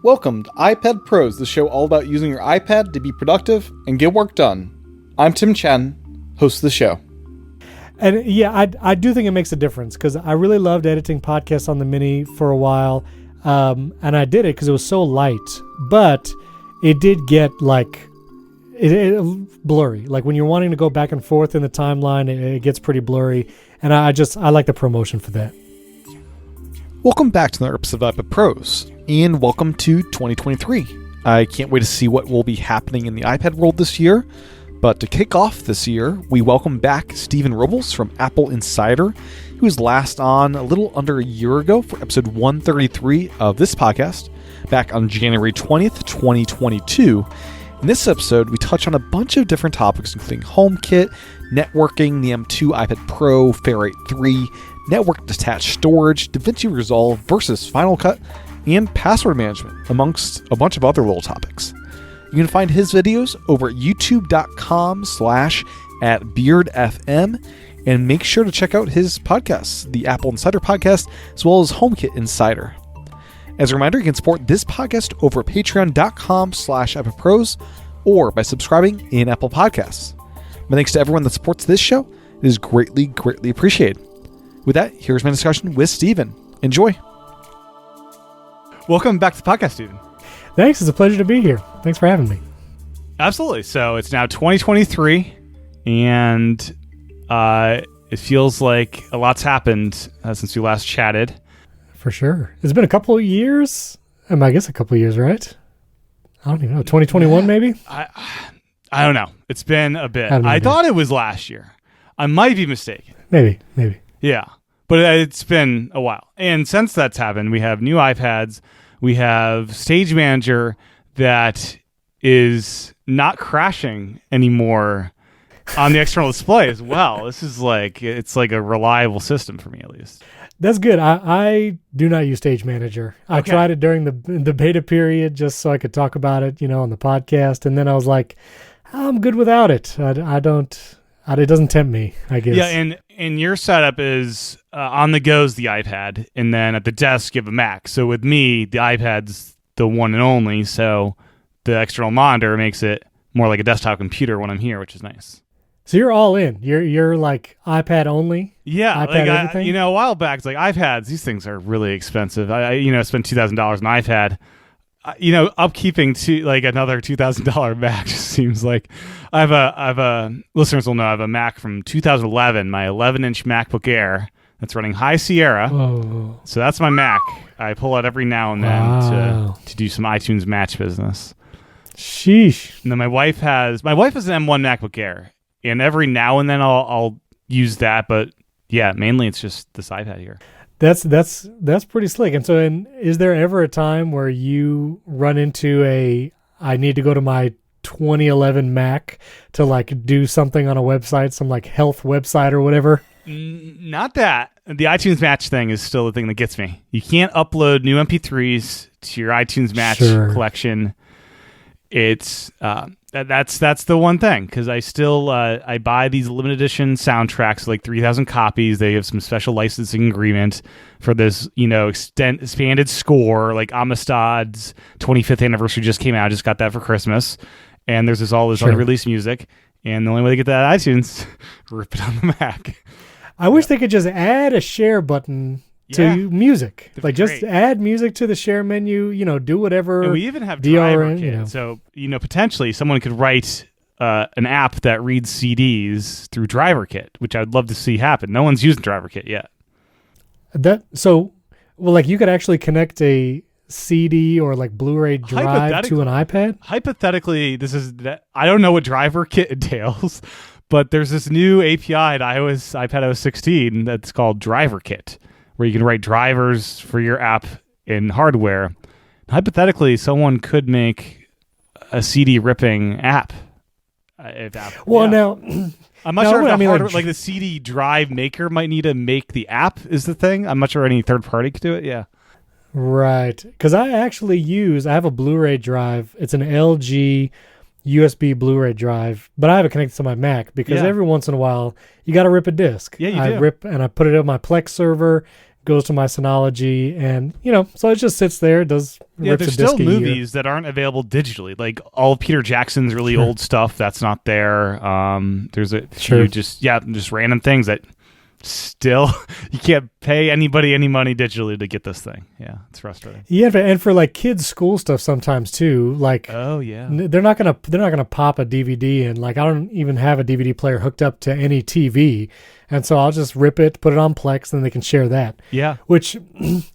Welcome to iPad Pros, the show all about using your iPad to be productive and get work done. I'm Tim Chen, host of the show. And yeah, I do think it makes a difference because I really loved editing podcasts on the Mini for a while. And I did it because it was so light. But it did get it blurry. Like when you're wanting to go back and forth in the timeline, it gets pretty blurry. And I like the promotion for that. Welcome back to another episode of iPad Pros, and welcome to 2023. I can't wait to see what will be happening in the iPad world this year. But to kick off this year, we welcome back Stephen Robles from Apple Insider, who was last on a little under a year ago for episode 133 of this podcast, back on January 20th, 2022. In this episode, we touch on a bunch of different topics, including HomeKit, networking, the M2 iPad Pro, Ferrite 3, network detached storage, DaVinci Resolve versus Final Cut, and password management, amongst a bunch of other little topics. You can find his videos over at youtube.com/@beardfm, and make sure to check out his podcasts, the Apple Insider podcast, as well as HomeKit Insider. As a reminder, you can support this podcast over at patreon.com/iPadPros or by subscribing in Apple Podcasts. My thanks to everyone that supports this show. It is greatly, greatly appreciated. With that, here's my discussion with Stephen. Enjoy. Welcome back to the podcast, Stephen. Thanks. It's a pleasure to be here. Thanks for having me. Absolutely. So it's now 2023, and it feels like a lot's happened since we last chatted. For sure. It's been a couple of years. I guess a couple of years, right? I don't even know. 2021, maybe? I don't know. It's been a bit. I thought it was last year. I might be mistaken. Maybe. Yeah, but it's been a while. And since that's happened, we have new iPads. We have Stage Manager that is not crashing anymore on the external display as well. This is it's like a reliable system for me, at least. That's good. I do not use Stage Manager. I tried it during the beta period just so I could talk about it, on the podcast. And then I was like, I'm good without it. I don't. It doesn't tempt me, I guess. Yeah, and your setup is on the go's the iPad, and then at the desk you have a Mac. So with me, the iPad's the one and only, so the external monitor makes it more like a desktop computer when I'm here, which is nice. So you're all in. You're like iPad only? Yeah. iPad everything? A while back, it's like iPads, these things are really expensive. I spent $2,000 on an iPad. Upkeeping to like another $2,000 Mac just seems like I have a listeners will know I have a Mac from 2011, my 11-inch MacBook Air that's running High Sierra. Whoa. So that's my Mac. I pull it every now and then to do some iTunes match business. Sheesh. And then my wife has an M1 MacBook Air, and every now and then I'll use that, but yeah, mainly it's just this iPad here. That's pretty slick. And so, is there ever a time where you run into I need to go to my 2011 Mac to do something on a website, some health website or whatever? Not that. The iTunes Match thing is still the thing that gets me. You can't upload new MP3s to your iTunes Match collection. It's that's the one thing, because I still I buy these limited edition soundtracks, 3,000 copies. They have some special licensing agreement for this, expanded score, like Amistad's 25th anniversary just came out. I just got that for Christmas, and there's all this unreleased music, and the only way to get that music, rip it on the Mac. I wish they could just add a share button to music. Just add music to the share menu, do whatever. And we even have DRM. So, potentially someone could write an app that reads CDs through DriverKit, which I'd love to see happen. No one's used DriverKit yet. You could actually connect a CD or Blu-ray drive to an iPad? Hypothetically, I don't know what DriverKit entails, but there's this new API at iPad OS 16 that's called DriverKit, where you can write drivers for your app in hardware. Hypothetically, someone could make a CD ripping app. Now, I'm not sure if the CD drive maker might need to make the app is the thing. I'm not sure any third party could do it. Yeah. Right. Because I have a Blu-ray drive. It's an LG USB Blu-ray drive, but I have it connected to my Mac because every once in a while you got to rip a disc. Yeah, you do. I put it on my Plex server, goes to my Synology, and so it just sits there. Does rips there's a disc still a year. movies that aren't available digitally. Like all of Peter Jackson's really old stuff that's not there. There's a few just random things that still you can't pay anybody any money digitally to get this thing. Yeah, it's frustrating. Yeah, and for like kids' school stuff sometimes too. Like, oh yeah, they're not gonna pop a DVD in. Like, I don't even have a DVD player hooked up to any TV, and so I'll just rip it, put it on Plex, and they can share that. Yeah, which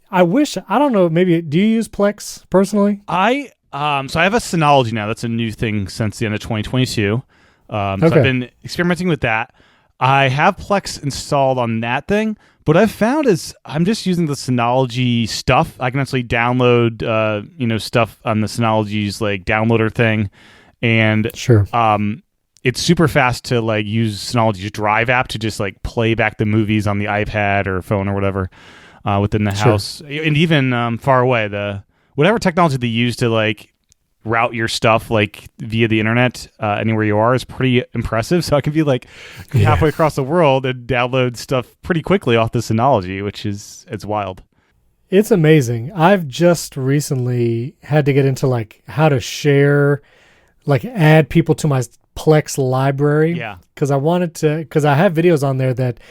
I wish. I don't know. Maybe do you use Plex personally? So I have a Synology now. That's a new thing since the end of 2022. So I've been experimenting with that. I have Plex installed on that thing, but I've found is I'm just using the Synology stuff. I can actually download, stuff on the Synology's like downloader thing, and it's super fast to like use Synology's Drive app to just like play back the movies on the iPad or phone or whatever within the house, and even far away. Whatever technology they use to like route your stuff like via the internet anywhere you are is pretty impressive. So I can be like halfway across the world and download stuff pretty quickly off the Synology, which it's wild. It's amazing. I've just recently had to get into like how to share, like add people to my Plex library. Yeah. Because I have videos on there that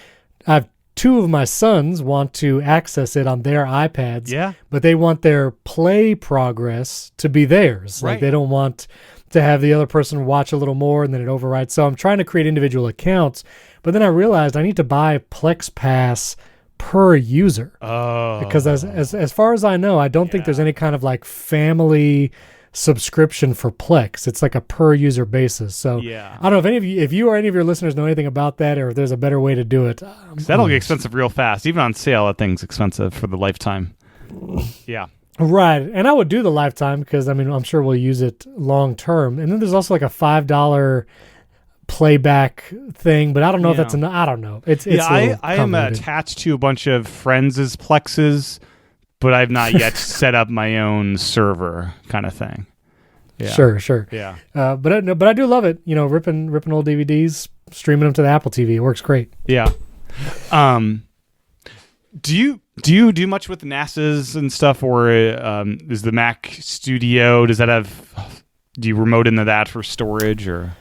I've two of my sons want to access it on their iPads, but they want their play progress to be theirs. Right. Like they don't want to have the other person watch a little more and then it overwrites. So I'm trying to create individual accounts, but then I realized I need to buy Plex Pass per user. Oh. Because as far as I know, I don't think there's any kind of like family subscription for Plex. It's like a per user basis. So I don't know if you or any of your listeners know anything about that, or if there's a better way to do it. That'll get expensive real fast. Even on sale, that thing's expensive for the lifetime. Yeah. Right. And I would do the lifetime because I'm sure we'll use it long term. And then there's also like a $5 playback thing, but I don't know if that's enough. I don't know. It's I am attached to a bunch of friends' Plexes, but I've not yet set up my own server kind of thing. Yeah. Sure. Yeah. But I do love it. Ripping old DVDs, streaming them to the Apple TV. It works great. Yeah. Do you do much with NASA's and stuff, or is the Mac Studio? Do you remote into that for storage, or?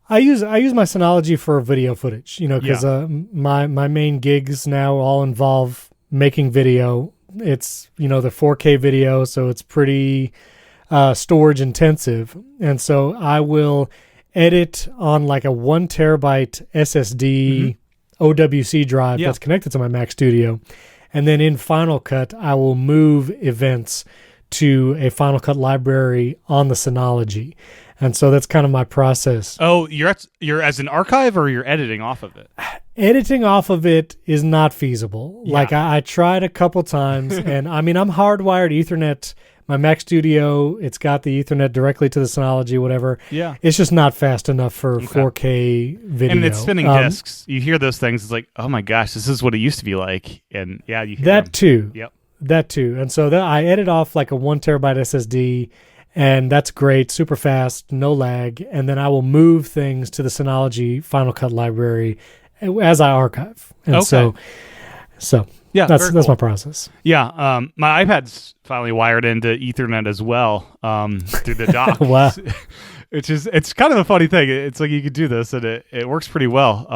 I use my Synology for video footage. Because my main gigs now all involve making video. It's the 4K video, so it's pretty storage intensive, and so I will edit on like a 1 terabyte SSD OWC drive that's connected to my Mac Studio, and then in Final Cut I will move events to a Final Cut library on the Synology, and so that's kind of my process. Oh, you're as an archive, or you're editing off of it? Editing off of it is not feasible. Yeah. Like I tried a couple times, and I'm hardwired Ethernet. My Mac Studio, it's got the Ethernet directly to the Synology, whatever. Yeah. It's just not fast enough for 4K video. And it's spinning discs. You hear those things, it's like, oh my gosh, this is what it used to be like. And you hear that them. Too. Yep. That too. And so I edit off like a 1 terabyte SSD, and that's great, super fast, no lag. And then I will move things to the Synology Final Cut library as I archive. And so yeah, that's cool. My process. Yeah. My iPad's finally wired into Ethernet as well through the dock. Wow. It's kind of a funny thing. It's like you could do this, and it works pretty well.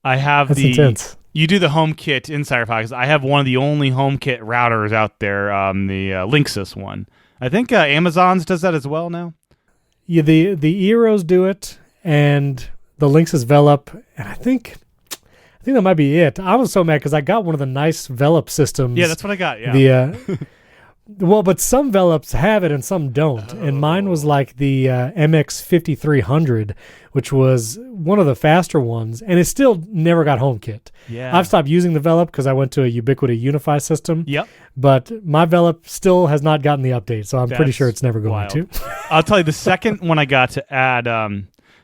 I have that's intense. You do the HomeKit Insider Podcast. I have one of the only HomeKit routers out there, the Linksys one. I think Amazon's does that as well now. Yeah, the Eeros do it, and the Linksys Velop, and I think that might be it. I was so mad because I got one of the nice Velop systems. Yeah, that's what I got. Yeah. But some Velops have it and some don't. And mine was like the MX 5300, which was one of the faster ones, and it still never got HomeKit. Yeah. I've stopped using the Velop because I went to a Ubiquiti Unify system. Yep. But my Velop still has not gotten the update, so I'm pretty sure it's never going to. I'll tell you, the second one I got to add,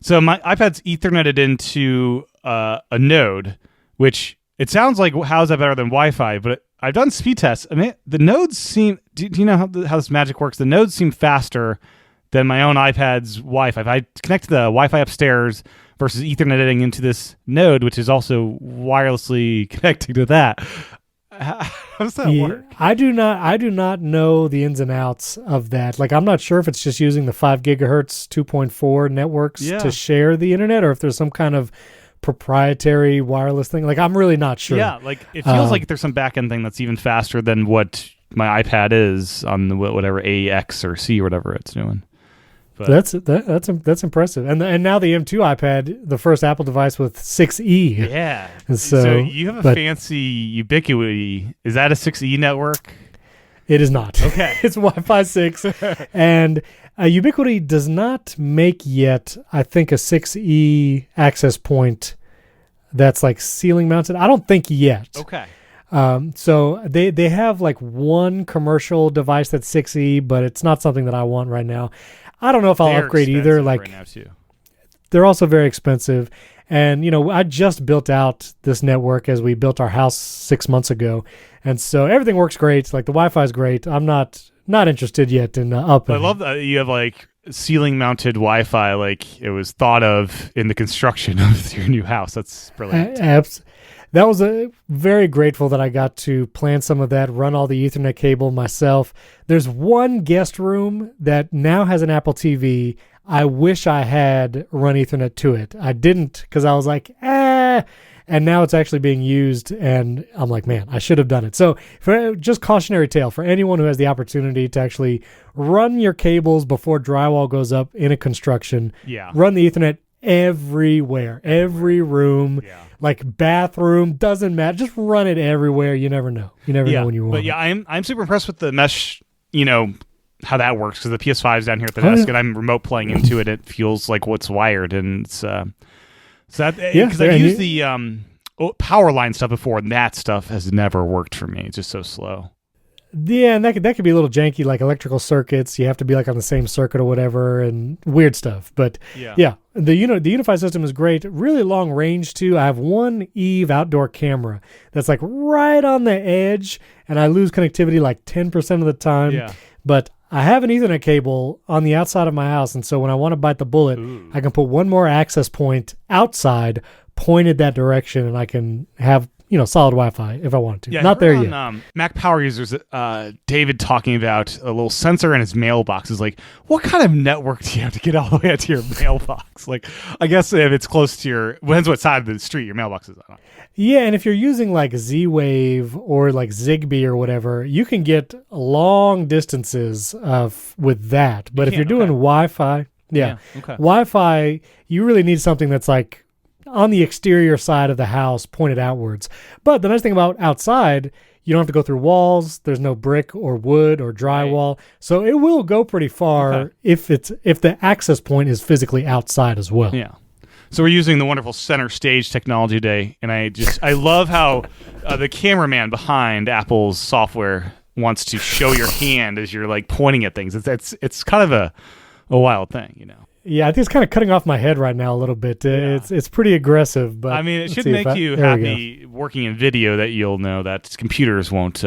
so my iPad's Etherneted into a node, which it sounds like, how is that better than Wi-Fi? But I've done speed tests. I mean, the nodes seem... Do you know how this magic works? The nodes seem faster than my own iPad's Wi-Fi. If I connect to the Wi-Fi upstairs versus Etherneting into this node, which is also wirelessly connecting to that, How does that work? I do not know the ins and outs of that. Like, I'm not sure if it's just using the 5 gigahertz 2.4 networks to share the internet, or if there's some kind of proprietary wireless thing. Like, I'm really not sure. Yeah, like it feels like there's some back end thing that's even faster than what my iPad is on the whatever AX or C or whatever it's doing. But that's impressive. And now the M2 iPad, the first Apple device with 6E. Yeah. And so you have a fancy Ubiquity. Is that a 6E network? It is not. Okay. It's Wi-Fi 6. And Ubiquity does not make yet, I think, a 6E access point that's like ceiling mounted. I don't think yet. Okay. So they have like one commercial device that's 6E, but it's not something that I want right now. I don't know if I'll upgrade either. Like, right now too. They're also very expensive. And, I just built out this network as we built our house 6 months ago. And so everything works great. Like, the Wi-Fi is great. I'm not interested yet in upping. I love that you have like ceiling mounted Wi-Fi. Like, it was thought of in the construction of your new house. That's brilliant. That was very grateful that I got to plan some of that, run all the Ethernet cable myself. There's one guest room that now has an Apple TV. I wish I had run Ethernet to it. I didn't, because I was like, and now it's actually being used, and I'm like, man, I should have done it. So, for just cautionary tale for anyone who has the opportunity to actually run your cables before drywall goes up in a construction. Yeah. Run the Ethernet everywhere, every room, like bathroom, doesn't matter. Just run it everywhere. You never know. You never know when you want. But I'm super impressed with the mesh. How that works, because the PS5 is down here at the desk, and I'm remote playing into it. It feels like what's wired, and it's because I've used the power line stuff before, and that stuff has never worked for me. It's just so slow. Yeah, and that could be a little janky, like electrical circuits. You have to be like on the same circuit or whatever, and weird stuff. But the Unify system is great. Really long range too. I have one Eve outdoor camera that's like right on the edge, and I lose connectivity like 10% of the time. Yeah. But I have an Ethernet cable on the outside of my house, and so when I want to bite the bullet, I can put one more access point outside, pointed that direction, and I can have solid Wi-Fi if I wanted to. Yeah, not there yet. Mac Power Users, David talking about a little sensor in his mailbox is like, what kind of network do you have to get all the way out to your mailbox? Like, I guess if it's close to depends what side of the street your mailbox is on. Yeah, and if you're using like Z-Wave or like Zigbee or whatever, you can get long distances with that. But if you're doing Wi-Fi, Wi-Fi, you really need something that's like on the exterior side of the house, pointed outwards. But the nice thing about outside, you don't have to go through walls. There's no brick or wood or drywall, so it will go pretty far if the access point is physically outside as well. Yeah. So we're using the wonderful center stage technology today, and I love how the cameraman behind Apple's software wants to show your hand as you're like pointing at things. It's kind of a wild thing, Yeah, I think it's kind of cutting off my head right now a little bit. It's pretty aggressive, but I mean, it should make you happy working in video that you'll know that computers won't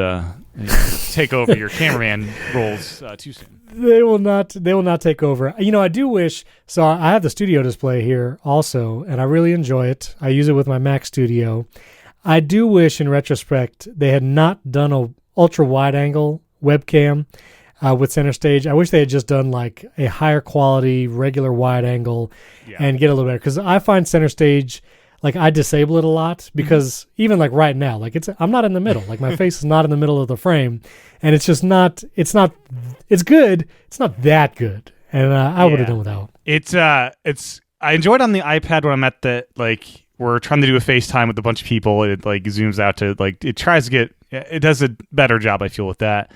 take over your cameraman roles too soon. They will not take over. I do wish. So I have the studio display here also, and I really enjoy it. I use it with my Mac Studio. I do wish, in retrospect, they had not done a ultra wide angle webcam with center stage. I wish they had just done like a higher quality regular wide angle and get a little better, because I find center stage, like, I disable it a lot, because even like right now, like I'm not in the middle, like my face is not in the middle of the frame, and it's just not it's good, it's not that good, and I would have done without. I enjoyed on the iPad when I'm at we're trying to do a FaceTime with a bunch of people. It like zooms out to it does a better job, I feel, with that.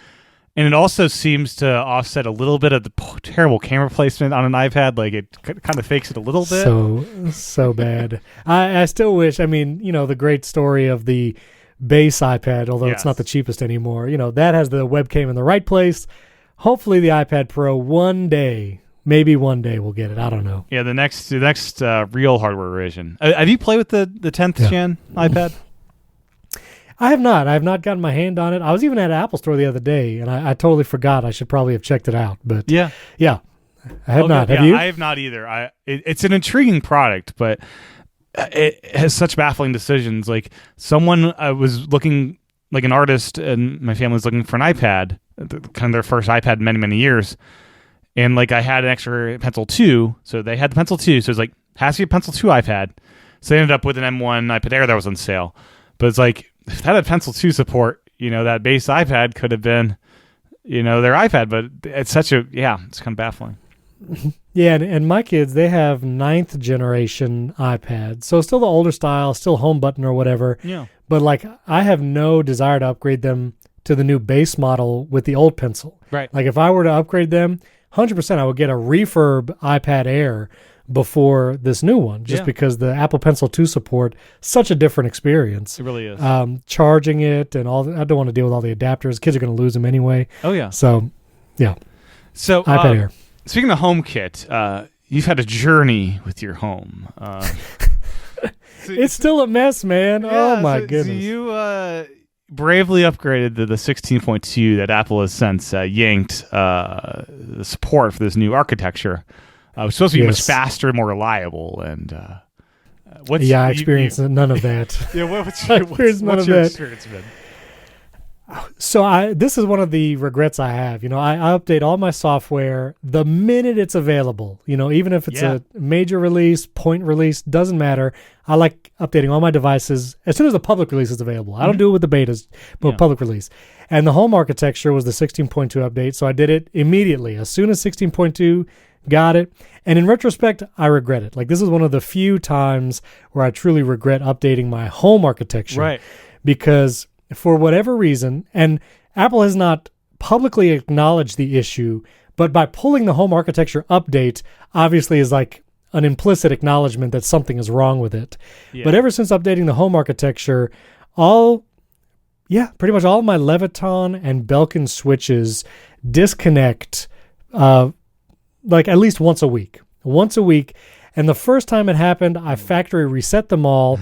And it also seems to offset a little bit of the terrible camera placement on an iPad. Like, it kind of fakes it a little bit. So bad. I still wish, the great story of the base iPad, although it's not the cheapest anymore, that has the webcam in the right place. Hopefully the iPad Pro maybe one day we'll get it. I don't know. Yeah, the next real hardware revision. Have you played with the 10th gen iPad? I have not. I have not gotten my hand on it. I was even at Apple Store the other day, and I totally forgot. I should probably have checked it out. But I have not. Have you? I have not either. It's an intriguing product, but it has such baffling decisions. Like, someone was looking like an artist and my family's looking for an iPad, kind of their first iPad in many, many years. And like I had an extra Pencil 2, so they had the Pencil 2, so it's like, has to be a Pencil 2 iPad. So they ended up with an M1 iPad Air that was on sale. But it's like, if that had Pencil 2 support, that base iPad could have been, their iPad. But it's it's kind of baffling. Yeah, and my kids, they have 9th generation iPads. So still the older style, still home button or whatever. Yeah. But like, I have no desire to upgrade them to the new base model with the old Pencil. Right. Like if I were to upgrade them, 100% I would get a refurb iPad Air before this new one, just because the Apple Pencil 2 support, such a different experience. It really is. Charging it and all, I don't want to deal with all the adapters. Kids are going to lose them anyway. Oh, yeah. So, yeah. So, iPad Air. Speaking of HomeKit, you've had a journey with your home. It's still a mess, man. Oh, my goodness. So you bravely upgraded to the 16.2 that Apple has since yanked the support for this new architecture. It was supposed to be much faster, more reliable, and I experienced none of that. What's your experience been? So this is one of the regrets I have. I update all my software the minute it's available. Even if it's a major release, point release, doesn't matter. I like updating all my devices as soon as the public release is available. I don't do it with the betas, but public release. And the home architecture was the 16.2 update, so I did it immediately. As soon as 16.2 got it. And in retrospect, I regret it. Like, this is one of the few times where I truly regret updating my home architecture. Right. Because for whatever reason, and Apple has not publicly acknowledged the issue, but by pulling the home architecture update, obviously is like an implicit acknowledgement that something is wrong with it. Yeah. But ever since updating the home architecture, pretty much all of my Leviton and Belkin switches disconnect like at least once a week. And the first time it happened, I factory reset them all,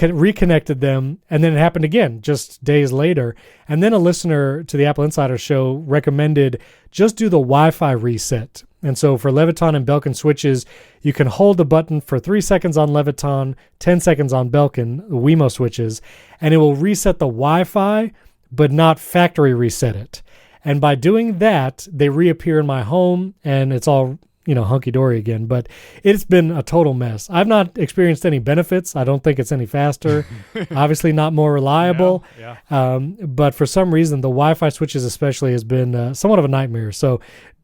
reconnected them, and then it happened again just days later. And then a listener to the Apple Insider show recommended just do the Wi-Fi reset. And so for Leviton and Belkin switches, you can hold the button for 3 seconds on Leviton, 10 seconds on Belkin, the Wemo switches, and it will reset the Wi-Fi, but not factory reset it. And by doing that, they reappear in my home, and it's all, hunky-dory again. But it's been a total mess. I've not experienced any benefits. I don't think it's any faster. Obviously not more reliable. Yeah. But for some reason, the Wi-Fi switches especially has been somewhat of a nightmare. So,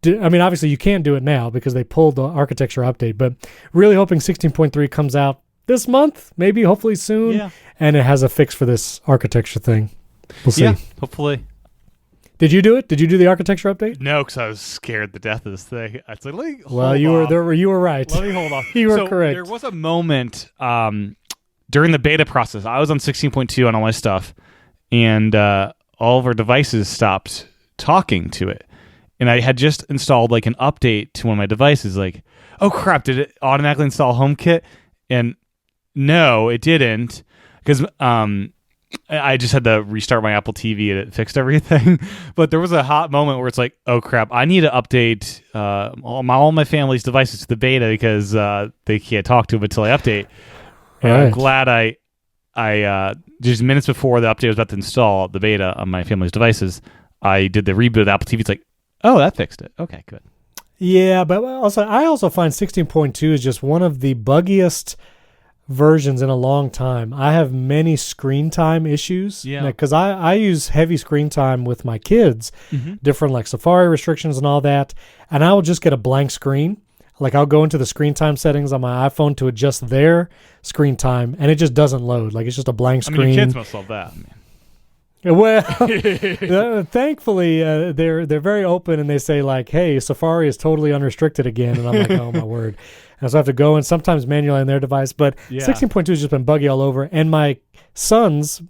obviously you can't do it now because they pulled the architecture update. But really hoping 16.3 comes out this month, maybe, hopefully soon, and it has a fix for this architecture thing. We'll see. Yeah, hopefully. Did you do it? Did you do the architecture update? No, because I was scared to death of this thing. I was like, you were right. Let me hold off. You were correct. There was a moment during the beta process. I was on 16.2 on all my stuff, and all of our devices stopped talking to it. And I had just installed like an update to one of my devices. Like, oh crap! Did it automatically install HomeKit? And no, it didn't, because I just had to restart my Apple TV and it fixed everything. But there was a hot moment where it's like, oh crap, I need to update all my family's devices to the beta because they can't talk to them until I update. And I'm glad I just minutes before the update was about to install the beta on my family's devices, I did the reboot of the Apple TV. It's like, oh, that fixed it. Okay, good. Yeah, but I also find 16.2 is just one of the buggiest versions in a long time. I have many screen time issues because I use heavy screen time with my kids, different like Safari restrictions and all that, and I will just get a blank screen. Like I'll go into the screen time settings on my iPhone to adjust their screen time, and it just doesn't load. Like it's just a blank screen. I mean, your kids must love that, man. Well, thankfully, they're very open, and they say like, "Hey, Safari is totally unrestricted again," and I'm like, "Oh my word!" And so I have to go and sometimes manually on their device. But 16.2 has just been buggy all over, and my two sons,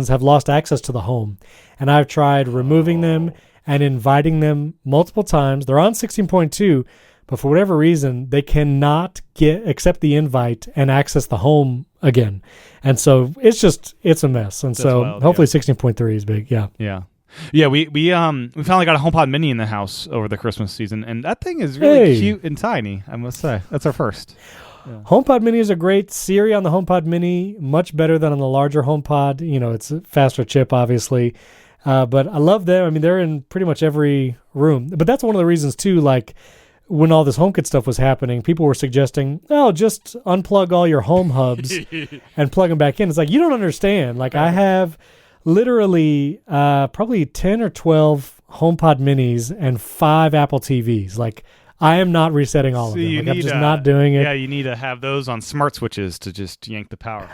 have lost access to the home, and I've tried removing them and inviting them multiple times. They're on 16.2, but for whatever reason, they cannot accept the invite and access the home again. And so it's a mess. And so hopefully 16.3 is big. Yeah. Yeah. Yeah, we finally got a HomePod Mini in the house over the Christmas season, and that thing is really cute and tiny, I must say. That's our first. HomePod minis are great. Siri on the HomePod mini, much better than on the larger HomePod. It's a faster chip, obviously. But I love them. I mean, they're in pretty much every room. But that's one of the reasons, too, like when all this HomeKit stuff was happening, people were suggesting, just unplug all your home hubs and plug them back in. It's like, you don't understand. Like, I have literally probably 10 or 12 HomePod minis and 5 Apple TVs. Like, I am not resetting all of them. Like, I'm just not doing it. Yeah, you need to have those on smart switches to just yank the power.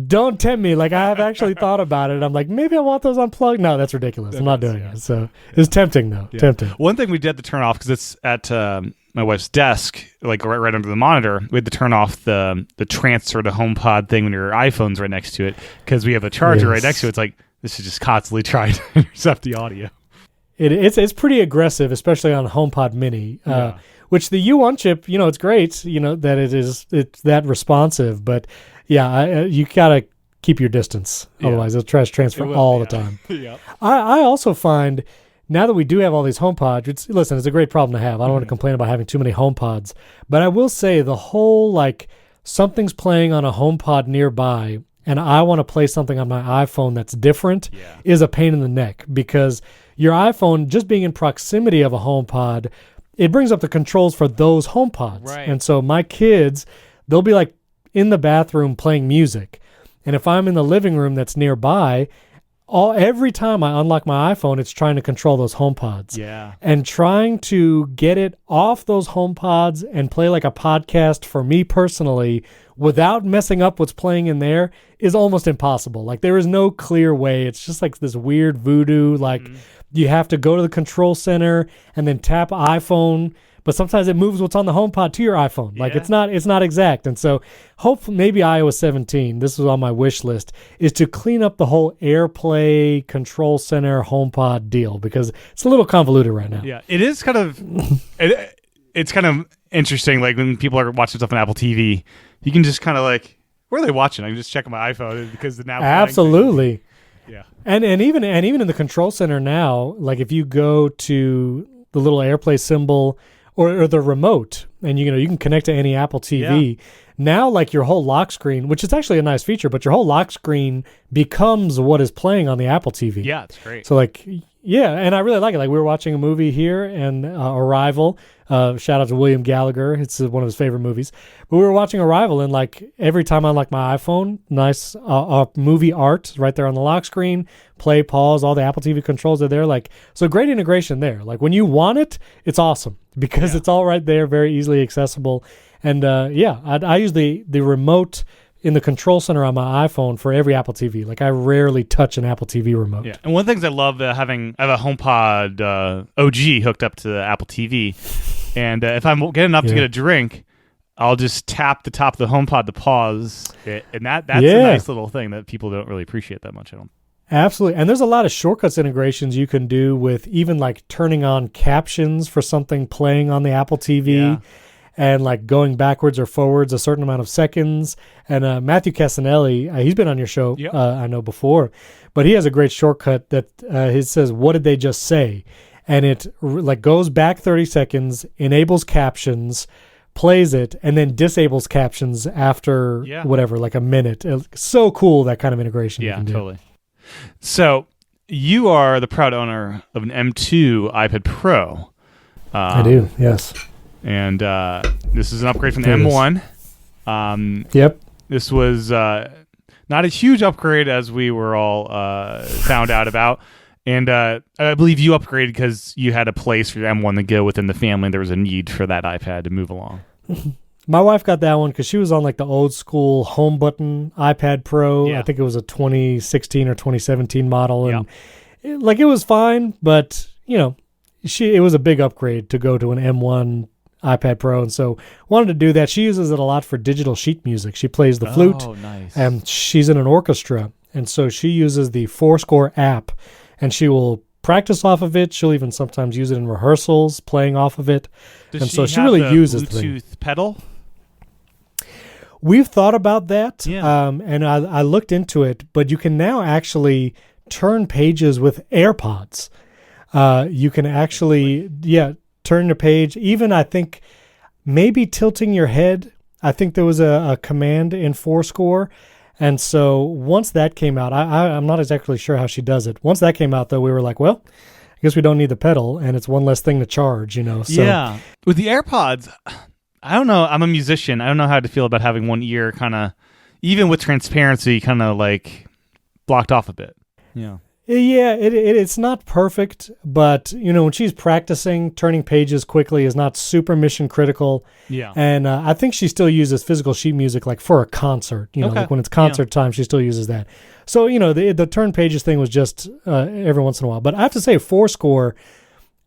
Don't tempt me. Like, I have actually thought about it. I'm like, maybe I want those unplugged. No, that's ridiculous. I'm not doing it. So it's tempting, though. Yeah. Tempting. One thing we did to turn off, because it's at my wife's desk, like right under the monitor, we had to turn off the transfer to HomePod thing when your iPhone's right next to it, because we have a charger right next to it. It's like, this is just constantly trying to intercept the audio. It's pretty aggressive, especially on HomePod Mini, which the U1 chip, it's great, that it's that responsive, but you gotta keep your distance, otherwise it'll try to transfer all the time. I also find now that we do have all these HomePods, it's a great problem to have. I don't want to complain about having too many HomePods, but I will say the whole like something's playing on a HomePod nearby, and I want to play something on my iPhone that's different is a pain in the neck, because your iPhone, just being in proximity of a HomePod, it brings up the controls for those HomePods. Right. And so my kids, they'll be like in the bathroom playing music. And if I'm in the living room that's nearby, every time I unlock my iPhone, it's trying to control those HomePods. Yeah. And trying to get it off those HomePods and play like a podcast for me personally without messing up what's playing in there is almost impossible. Like, there is no clear way. It's just like this weird voodoo, like you have to go to the control center and then tap iPhone, but sometimes it moves what's on the HomePod to your iPhone. Like, it's not exact. And so hopefully maybe iOS 17, this was on my wish list, is to clean up the whole AirPlay control center HomePod deal, because it's a little convoluted right now. Yeah, it is kind of it's kind of interesting. Like, when people are watching stuff on Apple TV, you can just kind of like, where are they watching? I can just check on my iPhone because the now absolutely. Yeah. And even in the control center now, like if you go to the little AirPlay symbol or the remote, and you can connect to any Apple TV. Now, like, your whole lock screen, which is actually a nice feature, but your whole lock screen becomes what is playing on the Apple TV. Yeah, it's great. So like, and I really like it. Like, we were watching a movie here, and Arrival. Shout out to William Gallagher. It's one of his favorite movies. But we were watching Arrival, and like every time I unlock my iPhone, nice movie art right there on the lock screen, play, pause, all the Apple TV controls are there. Like, so great integration there. Like, when you want it, it's awesome because it's all right there, very easily accessible. And I use the remote in the control center on my iPhone for every Apple TV. Like, I rarely touch an Apple TV remote. Yeah, and one of the things I love I have a HomePod OG hooked up to the Apple TV, and if I'm getting up to get a drink, I'll just tap the top of the HomePod to pause it, and that's a nice little thing that people don't really appreciate that much. Absolutely. And there's a lot of shortcuts integrations you can do with even like turning on captions for something playing on the Apple TV. Yeah. And like going backwards or forwards a certain amount of seconds. And Matthew Casanelli, he's been on your show, I know before, but he has a great shortcut that it says, "What did they just say?" And it like goes back 30 seconds, enables captions, plays it, and then disables captions after whatever, like a minute. It's so cool, that kind of integration. Yeah, totally. So you are the proud owner of an M2 iPad Pro. I do, yes. And this is an upgrade from the M1. This was not a huge upgrade, as we were all found out about. And I believe you upgraded because you had a place for your M1 to go within the family, and there was a need for that iPad to move along. My wife got that one because she was on like the old school home button iPad Pro. Yeah. I think it was a 2016 or 2017 model. And it was fine, but it was a big upgrade to go to an M1 iPad Pro, and so wanted to do that. She uses it a lot for digital sheet music. She plays the flute, and she's in an orchestra, and so she uses the Fourscore app, and she will practice off of it. She'll even sometimes use it in rehearsals, playing off of it. So she really uses the Bluetooth pedal. We've thought about that, and I looked into it, but you can now actually turn pages with AirPods. You can actually, turn the page, even I think maybe tilting your head. I think there was a command in Fourscore. And so once that came out, I'm not exactly sure how she does it. Once that came out, though, we were like, well, I guess we don't need the pedal, and it's one less thing to charge, So, yeah. With the AirPods, I don't know. I'm a musician. I don't know how to feel about having one ear kind of, even with transparency, kind of like blocked off a bit. Yeah. Yeah, it's not perfect, but when she's practicing, turning pages quickly is not super mission critical. Yeah, and I think she still uses physical sheet music like for a concert. Like when it's concert time, she still uses that. So the turn pages thing was just every once in a while. But I have to say, Fourscore,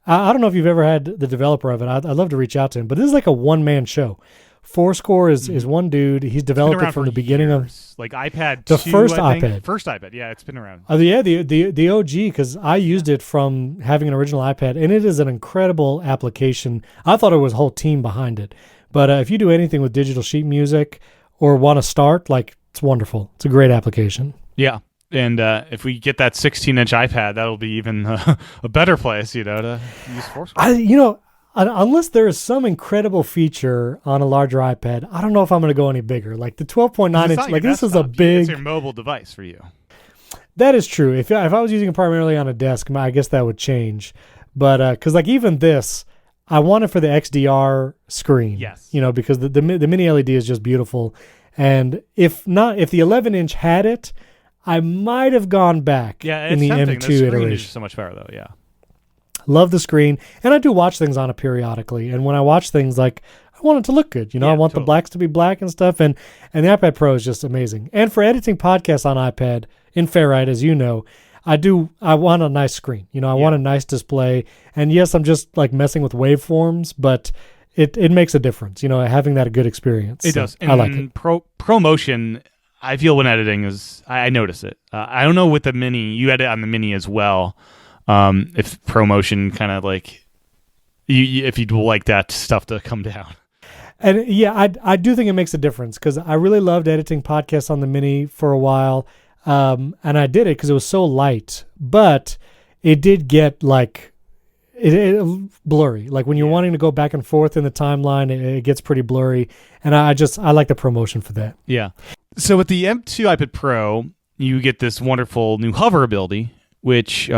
I don't know if you've ever had the developer of it. I'd love to reach out to him, but this is like a one-man show. Fourscore is one dude. He's developed it from the beginning of like iPad. The 2, first I think. iPad. First iPad. Yeah, it's been around. Yeah, the OG, because I used it from having an original iPad, and it is an incredible application. I thought it was a whole team behind it. But if you do anything with digital sheet music or want to start, it's wonderful. It's a great application. Yeah. And if we get that 16-inch iPad, that'll be even a better place, to use Fourscore. Unless there is some incredible feature on a larger iPad, I don't know if I'm going to go any bigger. Like the 12.9 inch, like this is a big. It's your mobile device for you. That is true. If I was using it primarily on a desk, I guess that would change. But because even this, I want it for the XDR screen. Yes. Because the mini LED is just beautiful. And if the 11-inch had it, I might have gone back in the tempting. M2 the iteration. Is so much better though. Yeah. Love the screen, and I do watch things on it periodically. And when I watch things, I want it to look good. I want the blacks to be black and stuff. And the iPad Pro is just amazing. And for editing podcasts on iPad in Ferrite, as you know, I want a nice screen. I want a nice display. And yes, I'm just messing with waveforms, but it makes a difference. Having that a good experience. It does. I like it. ProMotion, I feel when editing I notice it. I don't know with the Mini. You edit on the Mini as well. If ProMotion kind of if you'd like that stuff to come down. And I do think it makes a difference because I really loved editing podcasts on the Mini for a while. And I did it because it was so light, but it did get it blurry. Like when you're wanting to go back and forth in the timeline, it gets pretty blurry. And I like the ProMotion for that. Yeah. So with the M2 iPad Pro, you get this wonderful new hover ability, which,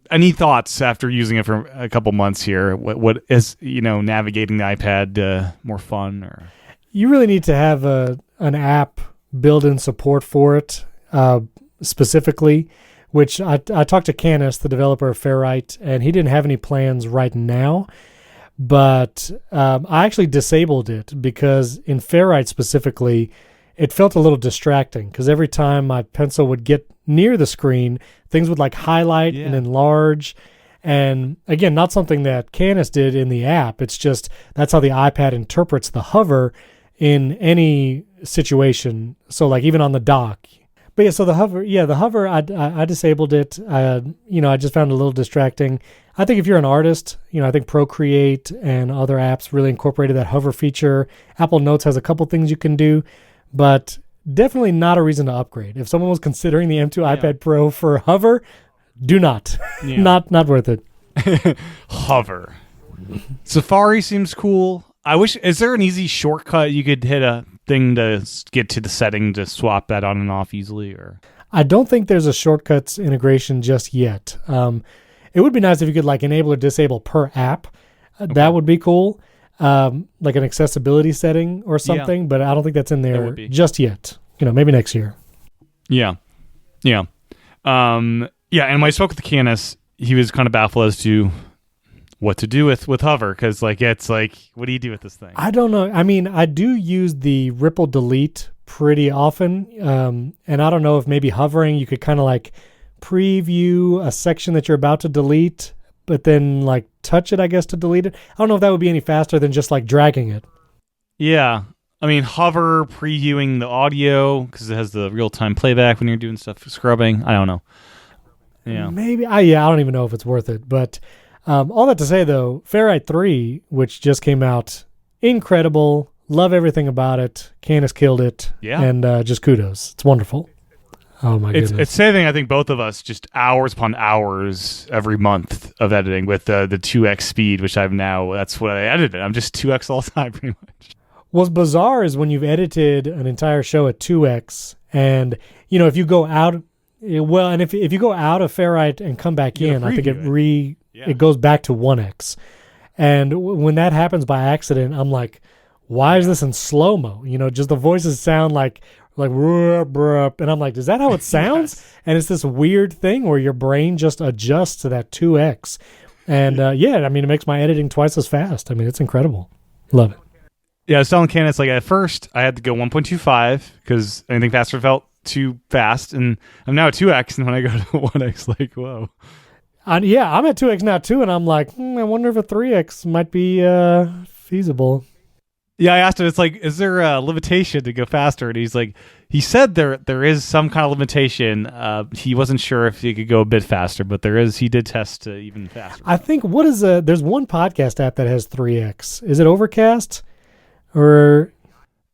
any thoughts after using it for a couple months here? What is navigating the iPad more fun? Or you really need to have an app built-in support for it specifically. Which I talked to Canis, the developer of Ferrite, and he didn't have any plans right now. But I actually disabled it because in Ferrite specifically, it felt a little distracting because every time my pencil would get near the screen, things would highlight and enlarge. And again, not something that Canis did in the app. It's just that's how the iPad interprets the hover in any situation. So even on the dock. But so the hover, I disabled it. I just found it a little distracting. I think if you're an artist, I think Procreate and other apps really incorporated that hover feature. Apple Notes has a couple things you can do, but definitely not a reason to upgrade. If someone was considering the M2 iPad Pro for hover, do not. Not worth it. Hover. Safari seems cool. Is there an easy shortcut you could hit a thing to get to the setting to swap that on and off easily? Or I don't think there's a shortcuts integration just yet. It would be nice if you could enable or disable per app. That would be cool. Like an accessibility setting or something, but I don't think that's in there just yet. Maybe next year. Yeah. And when I spoke with Canis, he was kind of baffled as to what to do with hover, because it's what do you do with this thing? I don't know. I mean, I do use the ripple delete pretty often, and I don't know if maybe hovering you could kind of preview a section that you're about to delete, but then touch it, I guess, to delete it. I don't know if that would be any faster than just dragging it. Yeah. I mean, hover previewing the audio because it has the real-time playback when you're doing stuff scrubbing. I don't know. Yeah. Maybe. I don't even know if it's worth it, but all that to say, though, Ferrite 3, which just came out, incredible. Love everything about it. Canis killed it. Yeah. And just kudos. It's wonderful. Oh my goodness. It's saving, I think, both of us just hours upon hours every month of editing with the 2x speed, which that's what I edited. I'm just 2x all the time, pretty much. What's bizarre is when you've edited an entire show at 2x, and if you go out, and if you go out of Ferrite and come back in, I think it goes back to 1x. And when that happens by accident, I'm like, why is this in slow mo? Just the voices sound like and I'm like, is that how it sounds? Yes. And it's this weird thing where your brain just adjusts to that 2x. And it makes my editing twice as fast. I mean, it's incredible. Love it. Yeah, I was telling Ken, it's like at first I had to go 1.25 because anything faster felt too fast, and I'm now at 2x, and when I go to 1x, like, whoa. I'm at 2x now too, and I'm like, I wonder if a 3x might be feasible. Yeah, I asked him, it's like, is there a limitation to go faster? And he's like, he said there is some kind of limitation. He wasn't sure if he could go a bit faster, but there is. He did test even faster. I think, there's one podcast app that has 3x. Is it Overcast? Or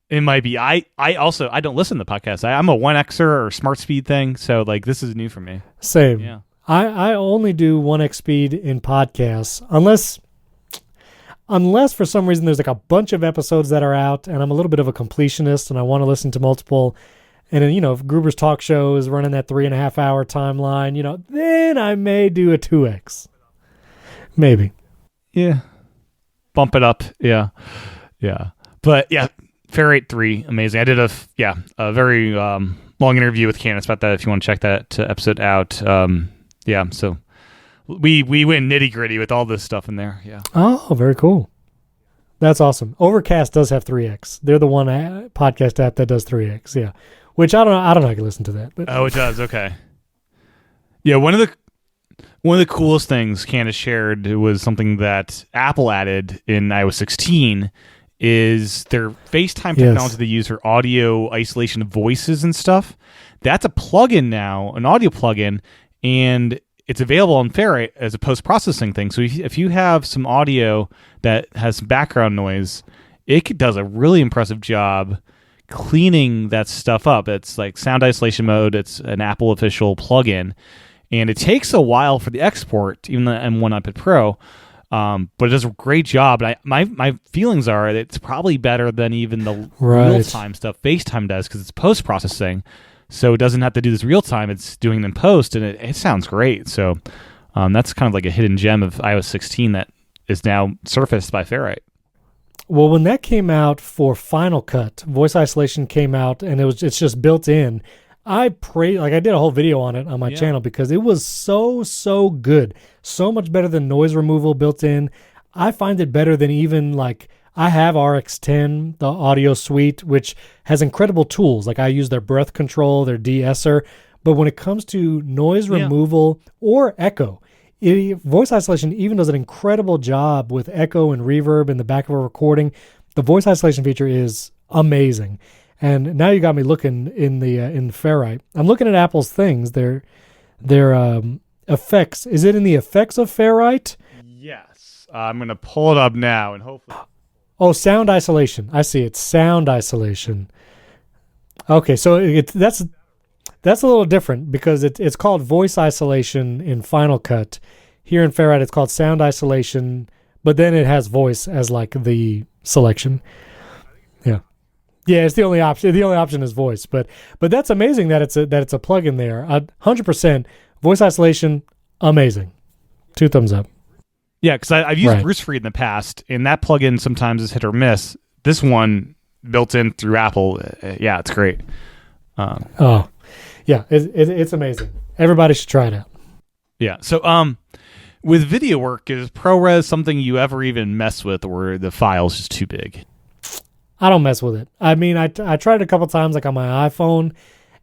it might be. I don't listen to podcasts. I'm a 1xer or smart speed thing, so like this is new for me. Same. Yeah. I only do 1x speed in podcasts unless for some reason there's like a bunch of episodes that are out and I'm a little bit of a completionist and I want to listen to multiple, and then if Gruber's talk show is running that 3.5 hour timeline, then I may do a 2x. Maybe. Yeah. Bump it up. Yeah. Yeah. But yeah, Ferrite 3, amazing. I did a very long interview with Candace about that. If you want to check that episode out, so we went nitty gritty with all this stuff in there. Yeah. Oh, very cool. That's awesome. Overcast does have 3x. They're the one podcast app that does 3x. Yeah, which I don't know. I don't know. I can listen to that. But. Oh, it does. Okay. Yeah, one of the coolest things Candace shared was something that Apple added in iOS 16. Is their FaceTime technology they use for audio isolation of voices and stuff. That's a plugin now, an audio plugin, and it's available on Ferrite as a post-processing thing. So if you have some audio that has some background noise, it does a really impressive job cleaning that stuff up. It's like sound isolation mode. It's an Apple official plugin, and it takes a while for the export, even the M1 iPad Pro. But it does a great job. And my feelings are that it's probably better than even the real-time stuff FaceTime does because it's post-processing. So it doesn't have to do this real-time. It's doing it in post, and it sounds great. So that's kind of like a hidden gem of iOS 16 that is now surfaced by Ferrite. Well, when that came out for Final Cut, voice isolation came out, and it's just built in. I did a whole video on it on my channel because it was so good. So much better than noise removal built in. I find it better than even I have RX10, the audio suite, which has incredible tools. Like I use their breath control, their de-esser. But when it comes to noise removal or echo, voice isolation even does an incredible job with echo and reverb in the back of a recording. The voice isolation feature is amazing. And now you got me looking in Ferrite. I'm looking at Apple's things. Their effects. Is it in the effects of Ferrite? Yes. I'm going to pull it up now and hopefully. Oh, sound isolation. I see it. Sound isolation. Okay, so that's a little different because it's called voice isolation in Final Cut. Here in Ferrite, it's called sound isolation, but then it has voice as the selection. Yeah. Yeah, it's the only option. The only option is voice, but that's amazing that it's a plugin there. 100% voice isolation, amazing. 2 thumbs up. Yeah, because I've used Bruce in the past, and that plugin sometimes is hit or miss. This one built in through Apple, it's great. It's amazing. Everybody should try it out. Yeah. So with video work, is ProRes something you ever even mess with, or the file's just too big? I don't mess with it. I mean, I tried it a couple times, on my iPhone,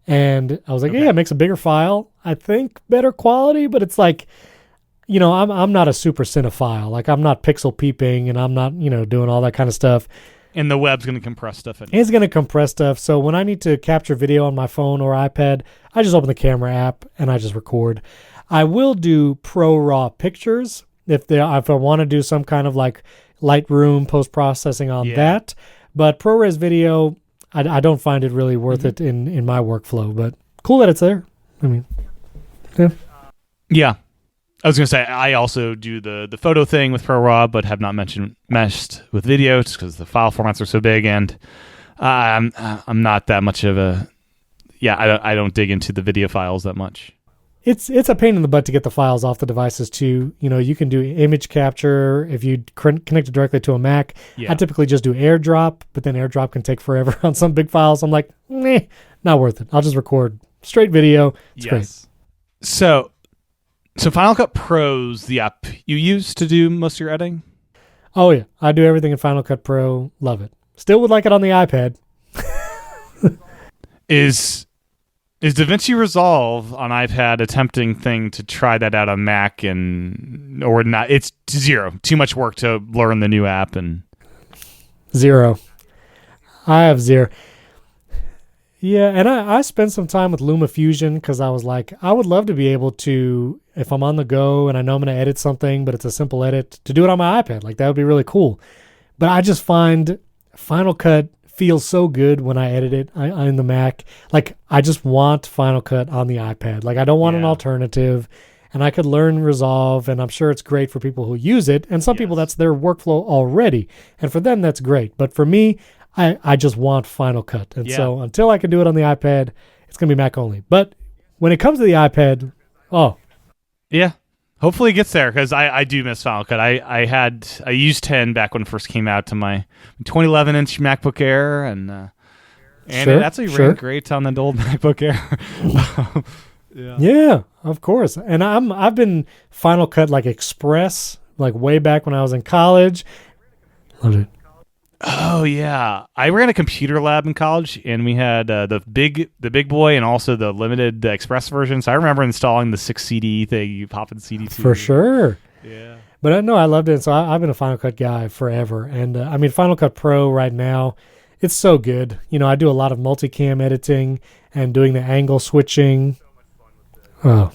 and I was like, yeah, it makes a bigger file. I think better quality, but it's I'm not a super cinephile. I'm not pixel peeping, and I'm not, doing all that kind of stuff. And the web's going to compress stuff. It's going to compress stuff. So when I need to capture video on my phone or iPad, I just open the camera app and I just record. I will do ProRes pictures if I want to do some kind of Lightroom post-processing on that. But ProRes video, I don't find it really worth it in my workflow, but cool that it's there. I mean, yeah. Yeah. I was going to say, I also do the photo thing with ProRes, but have not meshed with video just because the file formats are so big, and I'm not that much of a... Yeah, I don't dig into the video files that much. It's a pain in the butt to get the files off the devices too. You can do image capture if you connect it directly to a Mac. Yeah. I typically just do AirDrop, but then AirDrop can take forever on some big files. I'm like, not worth it. I'll just record straight video. It's great. So Final Cut Pro's the app you use to do most of your editing? Oh yeah, I do everything in Final Cut Pro. Love it. Still would like it on the iPad. Is DaVinci Resolve on iPad a tempting thing to try that out on Mac or not? It's zero. Too much work to learn the new app and zero. I have zero. Yeah, and I spent some time with LumaFusion because I was like, I would love to be able to, if I'm on the go and I know I'm going to edit something, but it's a simple edit, to do it on my iPad. Like, that would be really cool. But I just find Final Cut feels so good when I edit it in the Mac. Like, I just want Final Cut on the iPad. Like, I don't want an alternative. And I could learn Resolve, and I'm sure it's great for people who use it. And some people, that's their workflow already. And for them, that's great. But for me, I just want Final Cut. And so until I can do it on the iPad, it's going to be Mac only. But when it comes to the iPad, yeah. Hopefully it gets there, because I do miss Final Cut. I used 10 back when it first came out to my 2011-inch MacBook Air, and it actually ran great on the old MacBook Air. Yeah, of course. And I've been Final Cut like Express, like way back when I was in college. Loved it. Oh yeah, I ran a computer lab in college, and we had the big boy and also the limited Express version. So I remember installing the 6 CD thing. You pop in CD2 for sure. Yeah, but no, I loved it. So I've been a Final Cut guy forever, and I mean Final Cut Pro right now, it's so good. I do a lot of multicam editing and doing the angle switching. Oh,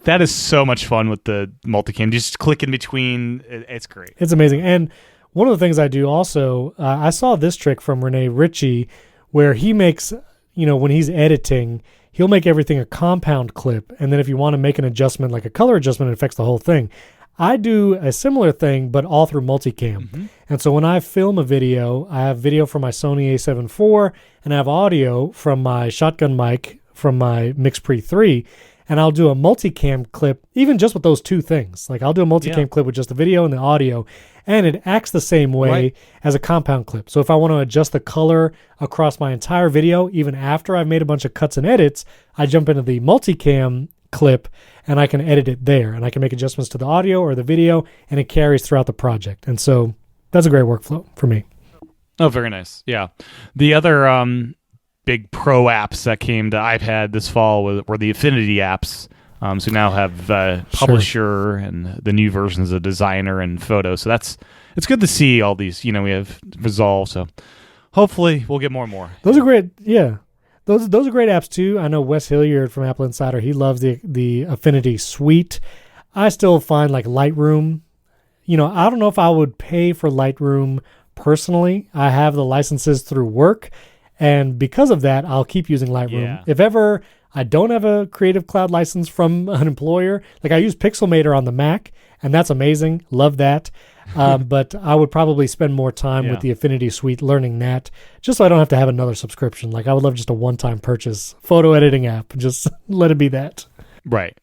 that is so much fun with the multicam. Just click in between. It's great. It's amazing. And one of the things I do also, I saw this trick from Rene Ritchie where he makes, when he's editing, he'll make everything a compound clip. And then if you want to make an adjustment, like a color adjustment, it affects the whole thing. I do a similar thing, but all through multicam. Mm-hmm. And so when I film a video, I have video from my Sony a7 IV, and I have audio from my shotgun mic from my MixPre 3. And I'll do a multicam clip, even just with those two things. Like, I'll do a multicam clip with just the video and the audio, and it acts the same way as a compound clip. So if I want to adjust the color across my entire video, even after I've made a bunch of cuts and edits, I jump into the multicam clip, and I can edit it there. And I can make adjustments to the audio or the video, and it carries throughout the project. And so that's a great workflow for me. Oh, very nice. Yeah. The other big pro apps that came to iPad this fall were the Affinity apps. So now have Publisher and the new versions of Designer and Photo. So it's good to see all these. We have Resolve. So hopefully we'll get more and more. Those are great. Yeah, those are great apps too. I know Wes Hilliard from Apple Insider. He loves the Affinity suite. I still find like Lightroom. I don't know if I would pay for Lightroom personally. I have the licenses through work. And because of that, I'll keep using Lightroom. Yeah. If ever I don't have a Creative Cloud license from an employer, like I use Pixelmator on the Mac, and that's amazing. Love that. But I would probably spend more time with the Affinity Suite learning that, just so I don't have to have another subscription. Like, I would love just a one-time purchase photo editing app. Just let it be that. Right.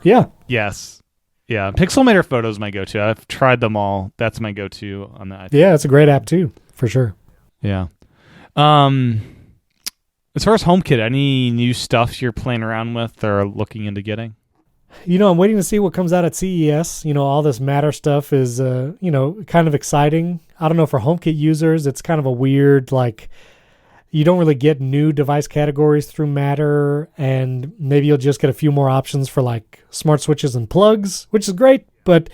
Yeah. Yes. Yeah. Pixelmator Photo is my go-to. I've tried them all. That's my go-to on the iPad. Yeah, it's a great app too, for sure. Yeah. As far as HomeKit, any new stuff you're playing around with or looking into getting? I'm waiting to see what comes out at CES. All this Matter stuff is, kind of exciting. I don't know, for HomeKit users, it's kind of a weird, like, you don't really get new device categories through Matter, and maybe you'll just get a few more options for, like, smart switches and plugs, which is great. But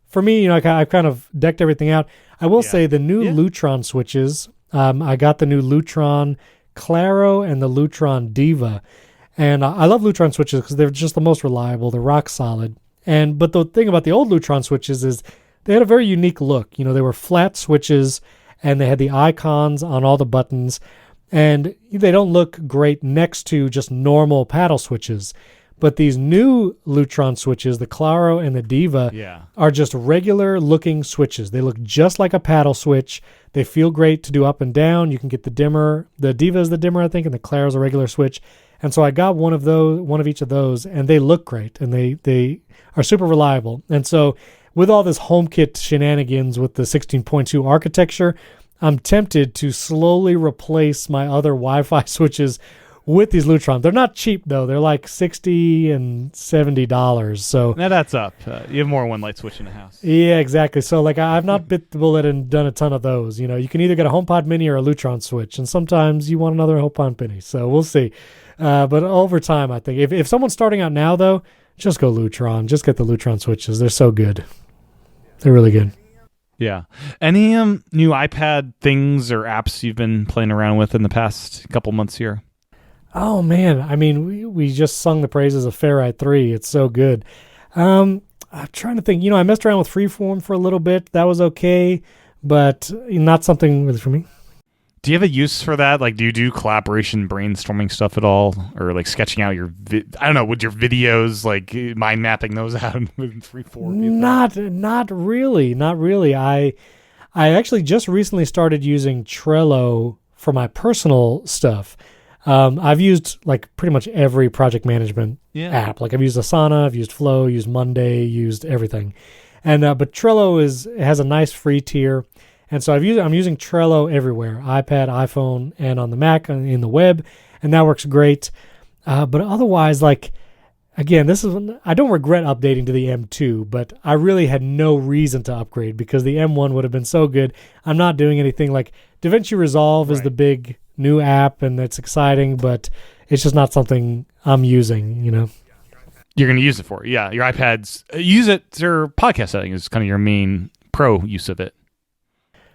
for me, I've kind of decked everything out. I will say the new Lutron switches, I got the new Lutron Claro and the Lutron Diva. And I love Lutron switches because they're just the most reliable. They're rock solid. But the thing about the old Lutron switches is they had a very unique look. They were flat switches, and they had the icons on all the buttons. and they don't look great next to just normal paddle switches. But these new Lutron switches, the Claro and the Diva, are just regular looking switches. They look just like a paddle switch. They feel great to do up and down. You can get the dimmer. The Diva is the dimmer, I think, and the Claro is a regular switch. And so I got one of each of those, and they look great, and they are super reliable. And so with all this HomeKit shenanigans with the 16.2 architecture, I'm tempted to slowly replace my other Wi-Fi switches with these Lutron. They're not cheap, though. They're like $60 and $70. So now that's up. You have more than one light switch in the house. Yeah, exactly. So like I've not bit the bullet and done a ton of those. You know, you can either get a HomePod Mini or a Lutron switch, and sometimes you want another HomePod Mini. So we'll see. But over time, I think if someone's starting out now, though, just go Lutron. Just get the Lutron switches. They're so good. They're really good. Yeah. Any new iPad things or apps you've been playing around with in the past couple months here? Oh, man. I mean, we just sung the praises of Ferrite 3. It's so good. I'm trying to think. I messed around with Freeform for a little bit. That was okay, but not something really for me. Do you have a use for that? Like, do you do collaboration brainstorming stuff at all? Or, like, sketching out your, I don't know, with your videos, like, mind mapping those out with Freeform? Not really. Not really. I actually just recently started using Trello for my personal stuff. I've used, like, pretty much every project management app. Like, I've used Asana, I've used Flow, used Monday, used everything. And but Trello has a nice free tier. And so I'm using Trello everywhere, iPad, iPhone, and on the Mac, in the web, and that works great. But otherwise, like, again, I don't regret updating to the M2, but I really had no reason to upgrade because the M1 would have been so good. I'm not doing anything. Like, DaVinci Resolve is the big new app, and it's exciting, but it's just not something I'm using, You're going to use it for it. Yeah, your iPads, use it for podcast setting is kind of your main pro use of it.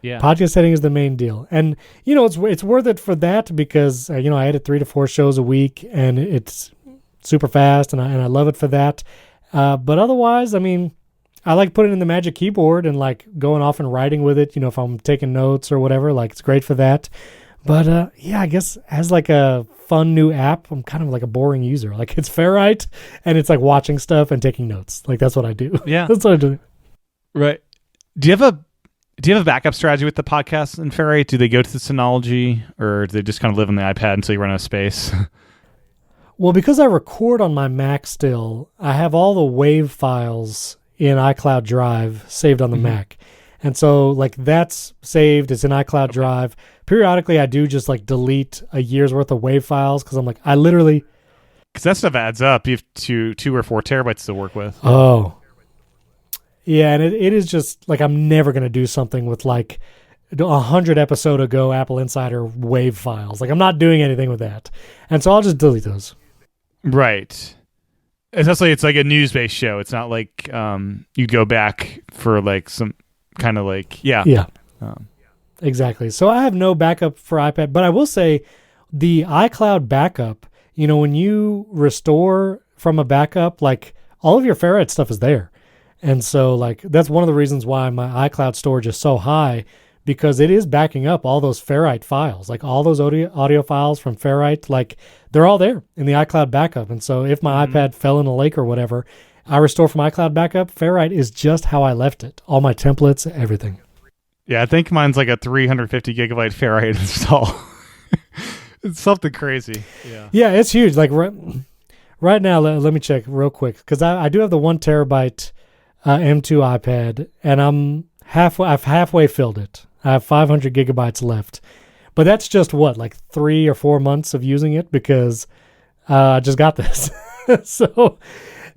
Yeah. Podcast setting is the main deal. And, it's worth it for that because, I edit 3 to 4 shows a week and it's super fast and I love it for that. But otherwise, I mean, I like putting it in the Magic Keyboard and like going off and writing with it, if I'm taking notes or whatever, like it's great for that. But I guess as like a fun new app, I'm kind of like a boring user. Like it's Ferrite and it's like watching stuff and taking notes. Like that's what I do. Yeah. That's what I do. Right. Do you have a backup strategy with the podcast in Ferrite? Do they go to the Synology or do they just kind of live on the iPad until you run out of space? Well, because I record on my Mac still, I have all the WAV files in iCloud Drive saved on the Mac. And so like that's saved. It's in iCloud Drive. Periodically, I do just like delete a year's worth of WAV files because I'm like, I literally... Because that stuff adds up. You have 2 or 4 terabytes to work with. Oh, yeah, and it is just like I'm never going to do something with like 100 episode ago Apple Insider WAV files. Like I'm not doing anything with that. And so I'll just delete those. Right. Especially it's like a news-based show. It's not like you go back for like some kind of like, Yeah. Exactly. So I have no backup for iPad, but I will say the iCloud backup, when you restore from a backup, like all of your Ferrite stuff is there. And so, like, that's one of the reasons why my iCloud storage is so high, because it is backing up all those Ferrite files. Like, all those audio files from Ferrite, like, they're all there in the iCloud backup. And so if my iPad fell in a lake or whatever, I restore from iCloud backup, Ferrite is just how I left it. All my templates, everything. Yeah, I think mine's like a 350 gigabyte Ferrite install. It's something crazy. Yeah, it's huge. Like, right now, let me check real quick, because I do have the 1 terabyte M2 iPad, and I've halfway filled it. I have 500 gigabytes left, but that's just like 3 or 4 months of using it because I just got this. So,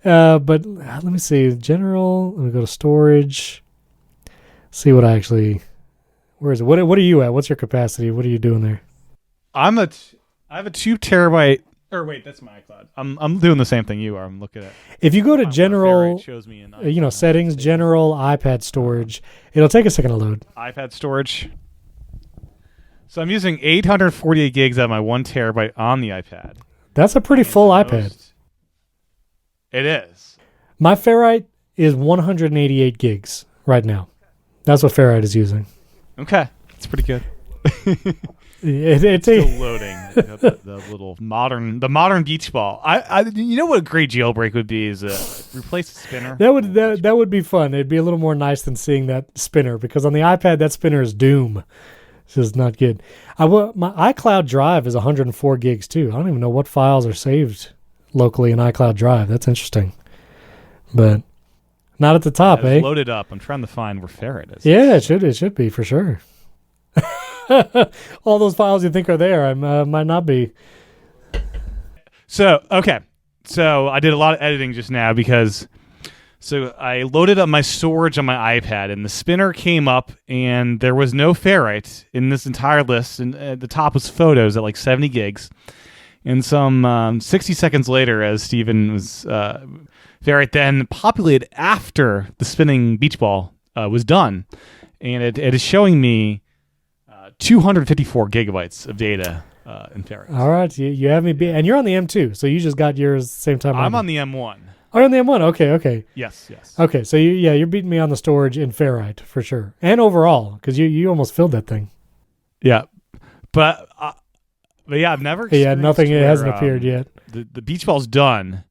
but let me see. General. Let me go to storage. See what where is it? What are you at? What's your capacity? What are you doing there? I have a 2 terabyte. Or wait, that's my iCloud. I'm doing the same thing you are. I'm looking at. If you go to general, shows me in settings, general iPad storage, it'll take a second to load. iPad storage. So I'm using 848 gigs out of my 1 terabyte on the iPad. That's a pretty full iPad. It is. My Ferrite is 188 gigs right now. That's what Ferrite is using. Okay, that's pretty good. It's Still loading the modern beach ball. You know what a great jailbreak would be is replace the spinner. That would be fun. It'd be a little more nice than seeing that spinner, because on the iPad that spinner is doom. This is not good. My iCloud Drive is 104 gigs too. I don't even know what files are saved locally in iCloud Drive. That's interesting, but not at the top, It's loaded up. I'm trying to find where Ferrite is. Yeah, it should be for sure. All those files you think are there, might not be. So I did a lot of editing just now because I loaded up my storage on my iPad, and the spinner came up, and there was no Ferrite in this entire list, and at the top was photos at like 70 gigs. And some 60 seconds later, as Stephen was Ferrite then populated after the spinning beach ball was done, and it is showing me 254 gigabytes of data in Ferrite. All right, you have me beat, and you're on the M2, so you just got yours same time. I'm on the M1. Oh, you're on the M1. Okay. Yes. Okay, so you're beating me on the storage in Ferrite for sure, and overall, because you almost filled that thing. Yeah, but yeah, I've never. Yeah, nothing. It hasn't appeared yet. The beach ball's done.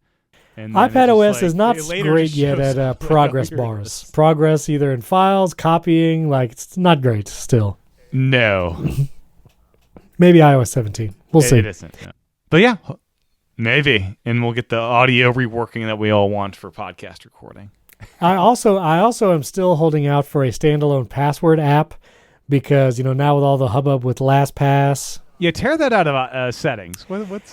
And iPad OS is not great yet at progress bars. Progress either in files, copying, it's not great still. No. Maybe iOS 17. We'll see. It isn't. No. But yeah, maybe. And we'll get the audio reworking that we all want for podcast recording. I also am still holding out for a standalone password app because, now with all the hubbub with LastPass. Yeah, tear that out of settings.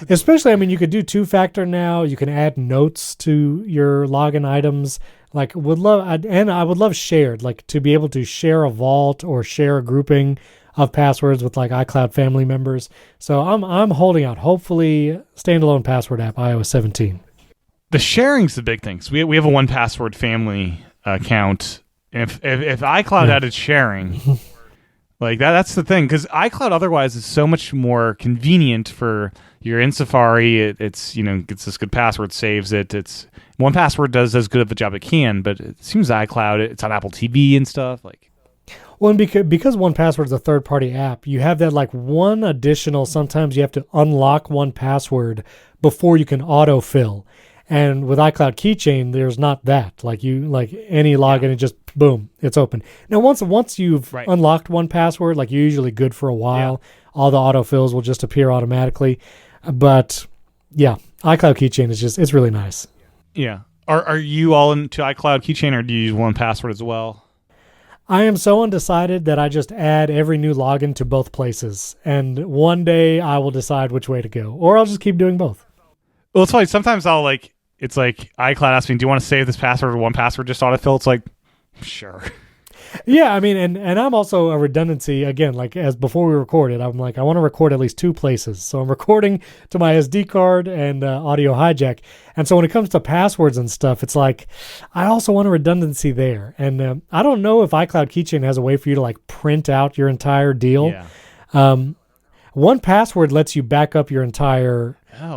Especially, you could do two-factor now. You can add notes to your login items. I would love shared, to be able to share a vault or share a grouping of passwords with iCloud family members. So I'm holding out. Hopefully, standalone password app iOS 17. The sharing's the big thing. So we have a 1Password family account. If iCloud added sharing. That's the thing, because iCloud otherwise is so much more convenient for you're in Safari. It's gets this good password, saves it. It's 1Password does as good of a job it can, but it seems iCloud it's on Apple TV and stuff Well, and because 1Password is a third-party app, you have that one additional. Sometimes you have to unlock 1Password before you can autofill. And with iCloud Keychain, there's not that. Any login, it just boom, it's open. Now, once you've unlocked 1Password, you're usually good for a while. Yeah. All the autofills will just appear automatically. But yeah, iCloud Keychain it's really nice. Yeah. Are you all into iCloud Keychain, or do you use 1Password as well? I am so undecided that I just add every new login to both places, and one day I will decide which way to go, or I'll just keep doing both. Well, it's funny. Sometimes I'll it's iCloud asks me, do you want to save this password or 1Password just autofill? It's sure. Yeah, and I'm also a redundancy, again, as before we recorded, I'm I want to record at least two places. So I'm recording to my SD card and audio hijack. And so when it comes to passwords and stuff, it's I also want a redundancy there. And I don't know if iCloud Keychain has a way for you to print out your entire deal. Yeah. 1Password lets you back up your entire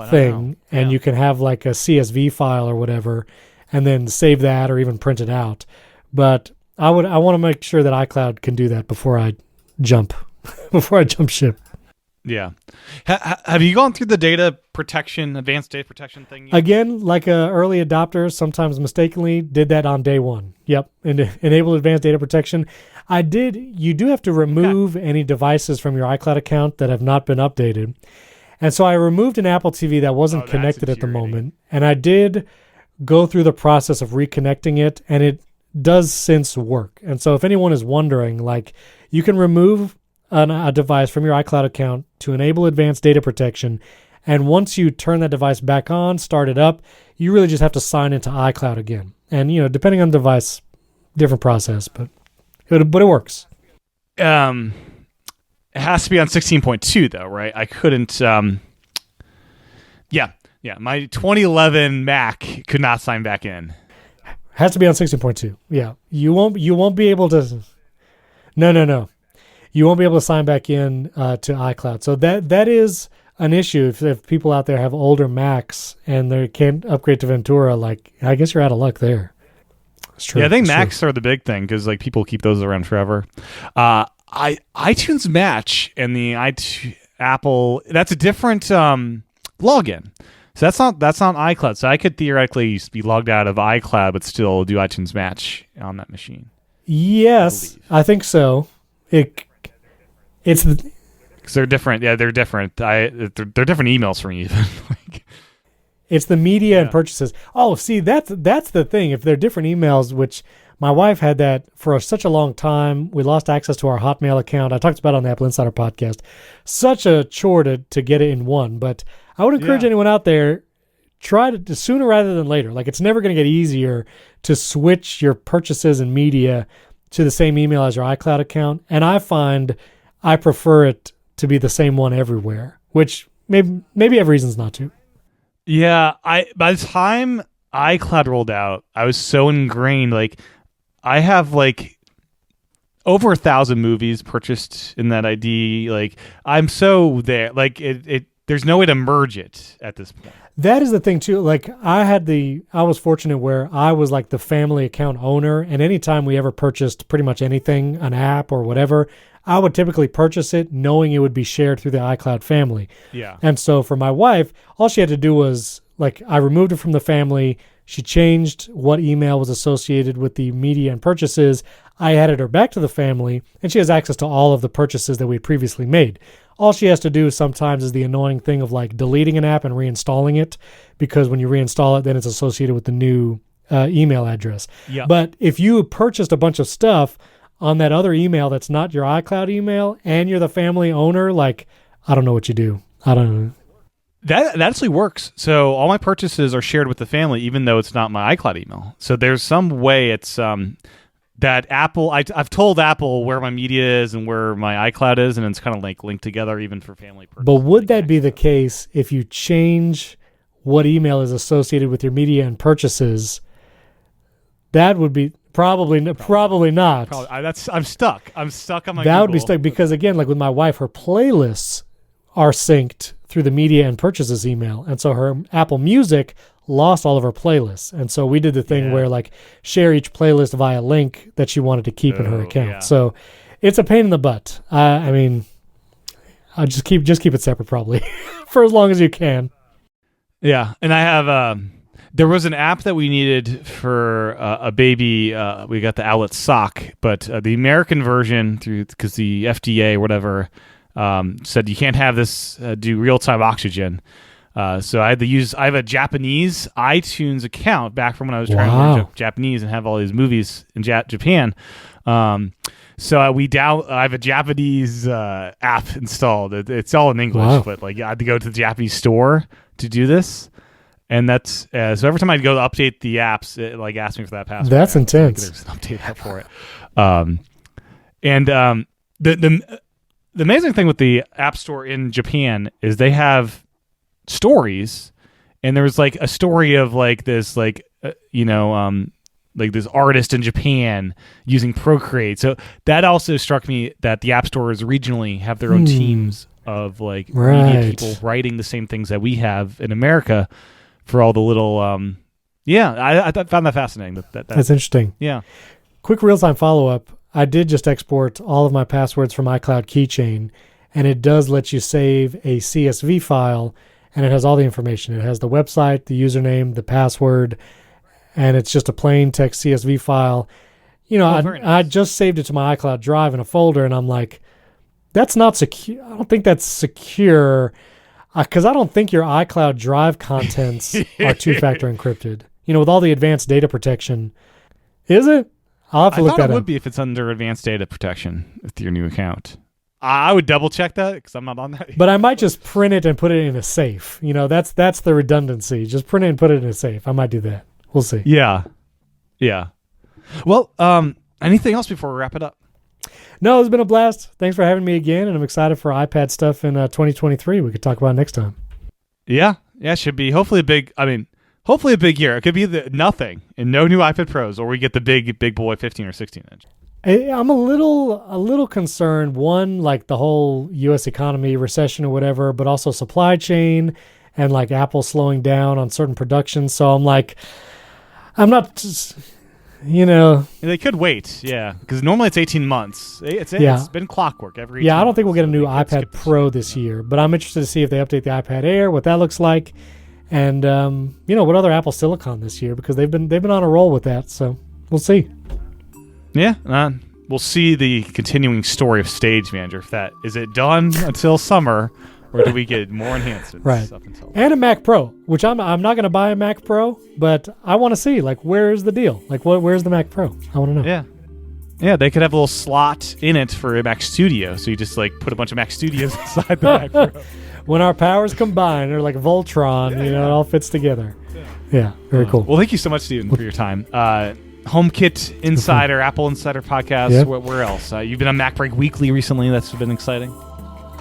thing, and you can have a CSV file or whatever, and then save that or even print it out. But I want to make sure that iCloud can do that before I jump ship. Yeah. Have you gone through the advanced data protection thing? Again, early adopters, sometimes mistakenly did that on day one. Yep. And enable advanced data protection. I did. You do have to remove any devices from your iCloud account that have not been updated. And so I removed an Apple TV that wasn't connected at the moment. And I did go through the process of reconnecting it, and it does since work. And so if anyone is wondering, you can remove a device from your iCloud account to enable advanced data protection. And once you turn that device back on, start it up, you really just have to sign into iCloud again. And, depending on the device, different process, but it works. It has to be on 16.2 though, right? I couldn't, my 2011 Mac could not sign back in. Has to be on 16.2. Yeah. You won't be able to, no. You won't be able to sign back in to iCloud. So that is an issue if people out there have older Macs and they can't upgrade to Ventura. I guess you're out of luck there. It's true. Yeah, I think Macs are the big thing because people keep those around forever. iTunes Match and the Apple, that's a different login. So that's not iCloud. So I could theoretically be logged out of iCloud, but still do iTunes Match on that machine. Yes, I think so. It's because they're different. Yeah, they're different. They're different emails for me even. It's the media and purchases. Oh, see, that's the thing. If they're different emails, which my wife had that for such a long time, we lost access to our Hotmail account. I talked about it on the Apple Insider podcast. Such a chore to get it in one. But I would encourage anyone out there, try to sooner rather than later. Like, it's never going to get easier to switch your purchases and media to the same email as your iCloud account. And I find I prefer it to be the same one everywhere, which maybe I have reasons not to. Yeah, by the time iCloud rolled out, I was so ingrained. Like, I have like over 1,000 movies purchased in that ID. Like, I'm so there. Like, there's no way to merge it at this point. That is the thing too. Like, I was fortunate where I was like the family account owner, and anytime we ever purchased pretty much anything, an app or whatever, I would typically purchase it knowing it would be shared through the iCloud family. Yeah. And so for my wife, all she had to do was, like, I removed it from the family. She changed what email was associated with the media and purchases. I added her back to the family, and she has access to all of the purchases that we had previously made. All she has to do sometimes is the annoying thing of like deleting an app and reinstalling it, because when you reinstall it, then it's associated with the new email address. Yep. But if you purchased a bunch of stuff on that other email that's not your iCloud email and you're the family owner, like, I don't know what you do. I don't know. That actually works. So all my purchases are shared with the family, even though it's not my iCloud email. So there's some way it's that Apple. I've told Apple where my media is and where my iCloud is, and it's kind of like linked together even for family purposes. But would that be the case if you change what email is associated with your media and purchases? That would be probably not. I'm stuck. I'm stuck on my. That Google. Would be stuck because, again, like with my wife, her playlists are synced through the media and purchases email, and so her Apple Music lost all of her playlists, and so we did the thing where like share each playlist via link that she wanted to keep in her account. Yeah. So it's a pain in the butt. I mean, I just keep it separate probably for as long as you can. Yeah, and I have there was an app that we needed for a baby. We got the Owlet sock, but the American version, because the FDA or whatever said you can't have this do real-time oxygen. So I have a Japanese iTunes account back from when I was trying to learn Japanese and have all these movies in Japan. So I have a Japanese app installed. It's all in English, but like I had to go to the Japanese store to do this. And that's so every time I go to update the apps, it like asks me for that password. That's intense. There's an update app for it. The amazing thing with the App Store in Japan is they have stories, and there was like a story of like this like this artist in Japan using Procreate. So that also struck me that the App Stores regionally have their own teams of like media people writing the same things that we have in America for all the little I found that fascinating. That's interesting. Yeah. Quick real-time follow-up. I did just export all of my passwords from iCloud Keychain, and it does let you save a CSV file, and it has all the information. It has the website, the username, the password, and it's just a plain text CSV file. You know, I just saved it to my iCloud Drive in a folder, and I'm like, that's not secure. I don't think that's secure, because I don't think your iCloud Drive contents are two-factor encrypted. You know, with all the advanced data protection. Is it? I'll have to look that up. I thought it would be if it's under advanced data protection with your new account. I would double check that because I'm not on that. But I might just print it and put it in a safe. You know, that's the redundancy. Just print it and put it in a safe. I might do that. We'll see. Yeah. Well, anything else before we wrap it up? No, it's been a blast. Thanks for having me again, and I'm excited for iPad stuff in 2023. We could talk about it next time. Yeah, it should be hopefully a big year. It could be nothing and no new iPad Pros, or we get the big boy 15 or 16 inch. I'm a little concerned. One, like the whole U.S. economy, recession or whatever, but also supply chain and like Apple slowing down on certain production. So I'm like, I'm not. They could wait, yeah, because normally it's 18 months. It's been clockwork every. Yeah, I don't think we'll get a new iPad Pro this year, but I'm interested to see if they update the iPad Air, what that looks like, and what other Apple Silicon this year, because they've been on a roll with that. So we'll see. Yeah, we'll see the continuing story of Stage Manager. Is it done until summer, or do we get more enhancements? Right. Up until and a Mac Pro, which I'm not going to buy a Mac Pro, but I want to see where's the deal? Where's the Mac Pro? I want to know. Yeah. Yeah, they could have a little slot in it for a Mac Studio, so you just put a bunch of Mac Studios inside the Mac Pro. When our powers combine, they're like Voltron. It all fits together. Yeah, very cool. Well, thank you so much, Stephen, for your time. HomeKit Insider, Apple Insider podcast. Yep. Where else? You've been on Mac Break Weekly recently. That's been exciting.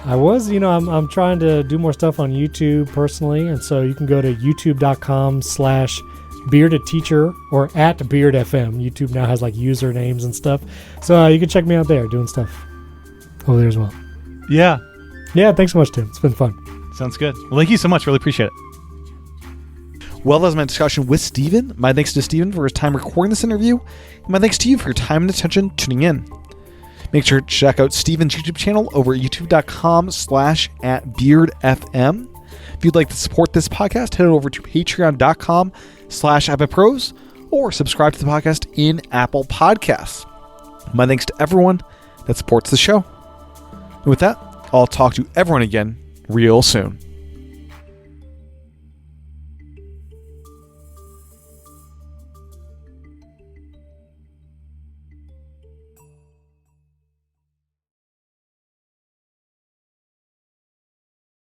I was, I'm trying to do more stuff on YouTube personally, and so you can go to youtube.com/beardedteacher or @beardfm. YouTube now has usernames and stuff, so you can check me out there doing stuff over there as well. Yeah. Yeah, thanks so much, Tim. It's been fun. Sounds good. Well, thank you so much. Really appreciate it. Well, that was my discussion with Stephen. My thanks to Stephen for his time recording this interview, and my thanks to you for your time and attention tuning in. Make sure to check out Stephen's YouTube channel over at youtube.com/@beardfm. If you'd like to support this podcast, head over to patreon.com/iPadPros or subscribe to the podcast in Apple Podcasts. My thanks to everyone that supports the show. And with that, I'll talk to everyone again real soon.